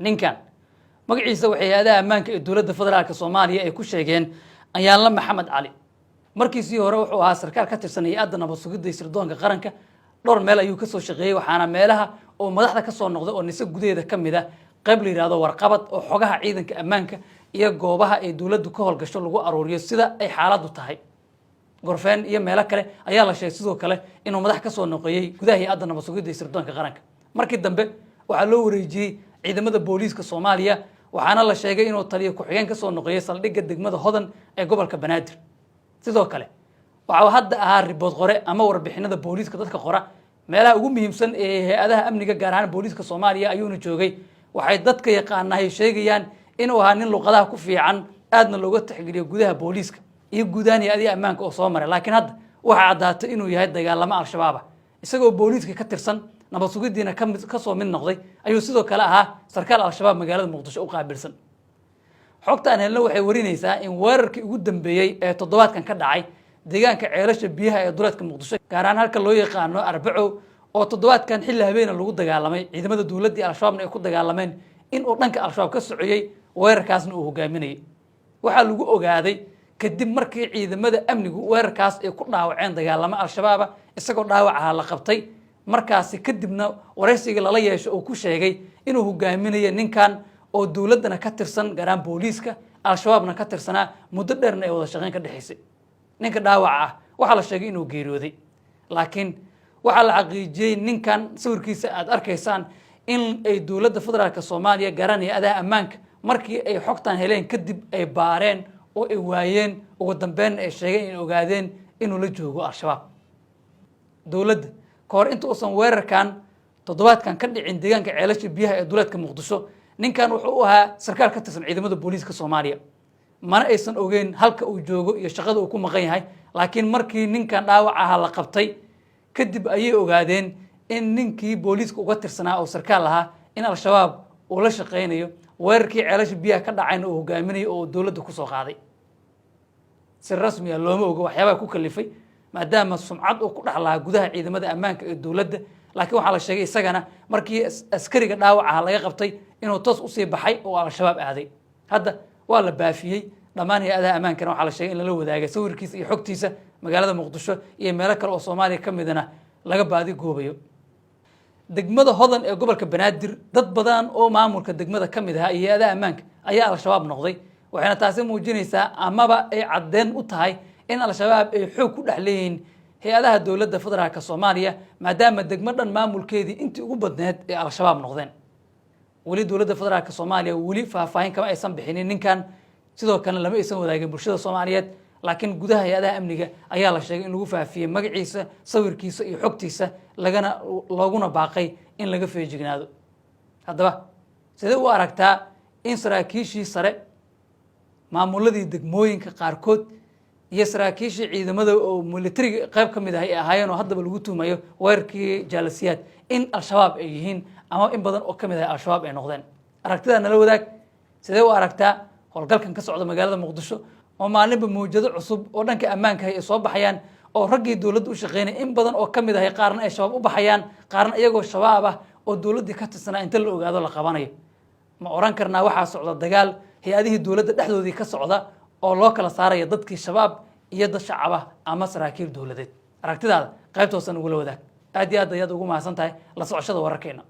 ninkan magaciisa waxay hay-adaha ammaanka ee dowladda federaalka Soomaaliya ay ku sheegeen Ayaanla Maxamed Cali markiisii hore wuxuu ahaa sarkaal ka tirsan hay'adda nabad sugidda iyo sirdoonka qaranka dhowr meel ayuu ka soo shaqeeyay waxaana meelaha oo madaxda ka soo noqday oo nisa gudaheeda ka mid ah qayb la yiraahdo warqabad oo xogaha ciidanka ammaanka iyo goobaha ay dowladdu ka howlgasho lagu aruuriyo sida ay xaaladdu tahay gorfeen iyo meelo kale ayaa la sheegay sidoo kale inuu madax ka soo noqoyay gudaha hay'adda nabad sugidda iyo sirdoonka qaranka markii dambe waxaa loo wareejiyay ciidamada booliiska Soomaaliya waxaana la sheegay inuu taliyo ku-xigeen ka soo noqoyay saldhigga degmada Hodan ee gobolka Banaadir sidoo kale waxa hadda ahaa ribood qore ama warbixinada booliiska dadka qora meelaha ugu muhiimsan ee hay'adaha amniga gaar ahaan booliiska Soomaaliya ayuuna joogay waxay dadka yaqaanahay sheegayaan inuu ahaa nin luqadaha ku fiican aadna looga tixgeliyo gudaha booliiska iyo guudaan hay'adaha ammaanka oo soo maray laakiin hadda waxa caddaatay inuu yahay dagaalamo al-shabaab isagoo booliiska ka tirsan nabad sugidiina ka soo mid noqday ayuu sidoo kale ahaa sarkaal al-shabaab magaalada Muqdisho u qaabilsan xogta aan helno waxay warinaysaa in weerarkii ugu dambeeyay ee toddobaadkan ka dhacay deegaanka ceelasha biyaha ee duleedka Muqdisho gaar ahaan halka loo yaqaano Arbaco oo toddobaadkan xilli habeen lagu dagaalamay ciidamada dowladda al-shabaabna ay ku dagaalameen in uu dhanka al-shabaab ka socodiyay weerarkaasna uu hogaaminayay waxa lagu ogaaday kadib markii ciidamada amnigu weerarkaas ay ku dhaawaceen dagaalamo al-shabaab isagoo dhaawac ah la qabtay markaasi kadibna wareysiga lala yeesho oo ku sheegay inuu hogaaminayo ninkan oo dowladana ka tirsan garaan booliiska al-shabaabna ka tirsanaa muddo dheerna ay wada shaqeyn ka dhaxaysay ninka dhaawac ah waxa la sheegay inuu geeriyooday laakiin waxa la xaqiijiyay ninkan sawirkiisa aad arkaysaan in ay dowladda federaalka Soomaaliya garan hay'adaha ammaanka markii ay xogtan heleen kadib ay baareen oo ay waayeen ugu dambeyn ay sheegeen in ogaadeen inuu la joogo al-shabaab dowladda koor inta uusan weerarkan toddobaadkan ka dhicin deegaanka ceelasha biyaha ee duleedka Muqdisho ninkan wuxuu u ahaa sarkaal ka tirsan ciidamada booliiska Soomaaliya mana aysan ogeyn halka uu joogo iyo shaqada uu ku maqan yahay laakiin markii ninkan dhaawac ah la qabtay kadib ayay ogaadeen in ninkii booliiska uga tirsanaa oo sarkaal ahaa in al-shabaab uu la shaqeynayo weerarkii ceelasha biyaha ka dhacayna uu hogaaminayo oo dowladda ku soo qaaday si rasmi ah looma oga waxyaabaha ku kalifay maadaama sumcad uu ku dhaxlaa gudaha ciidamada ammaanka ee dowladda laakiin waxaa la sheegay isagana markii askariga dhaawac ah laga qabtay inuu toos u sii baxay oo al-shabaab aaday hadda waa la baafiyay dhammaan hay'adaha ammaankana waxaa la sheegay in lala wadaagay sawirkiisa iyo xogtiisa magaalada Muqdisho iyo meelo kale oo Soomaaliya ka midana laga baadi goobayo degmada Hodan ee gobolka Banaadir dad badan oo maamulka degmada ka mid ah hay'adaha ammaanka ayaa al-shabaab noqday waxayna taasi muujinaysaa amaba ay cadeen u tahay in al-shabaab ay xoog ku dhaxleeyeen hay'adaha dowladda federaalka Soomaaliya maadaama degmo dhan maamulkeedii intii ugu badneed ee al-shabaab noqdeen wali dowladda federaalka Soomaaliya wali faahfaahin kama aysan bixinin ninkan sidoo kale lama aysan wadaagin bulshada Soomaaliyeed laakiin gudaha hay'adaha amniga ayaa la sheegay in lagu faafiyay magaciisa sawirkiisa iyo xogtiisa looguna baaqay in laga feejignaado haddaba sidee u aragtaa in saraakiishii sare maamuladii degmooyinka qaarkood iyo saraakiishii ciidamada oo militariga qayb ka mid ah ay ahaayeen oo haddaba lagu tuumayo weerarkii jaalasiyaad in al-shabaab ay yihiin ama in badan oo ka mid ah al-shabaab ay noqdeen aragtida nala wadaag sidee u aragtaa howlgalkan ka socda magaalada Muqdisho oo maalinba muujado cusub oo dhanka ammaanka ay soo baxayaan oo raggii dowladda u shaqeynay in badan oo ka mid ah qaarna ay shabaab u baxayaan qaarna iyagoo shabaab ah oo dowladda ka tirsanaa inta la ogaado la qabanayo ma oran karnaa waxaa socda dagaal hay'adihii dowladda dhexdoodii ka socda oo loo kala saarayo dadkii shabaab iyo dad shacab ah ama saraakiil dowladeed aragtidaada qaybtoosan ugu la wadaag aad iyo aad ayaad ugu mahadsan tahay la socoshada wararkeena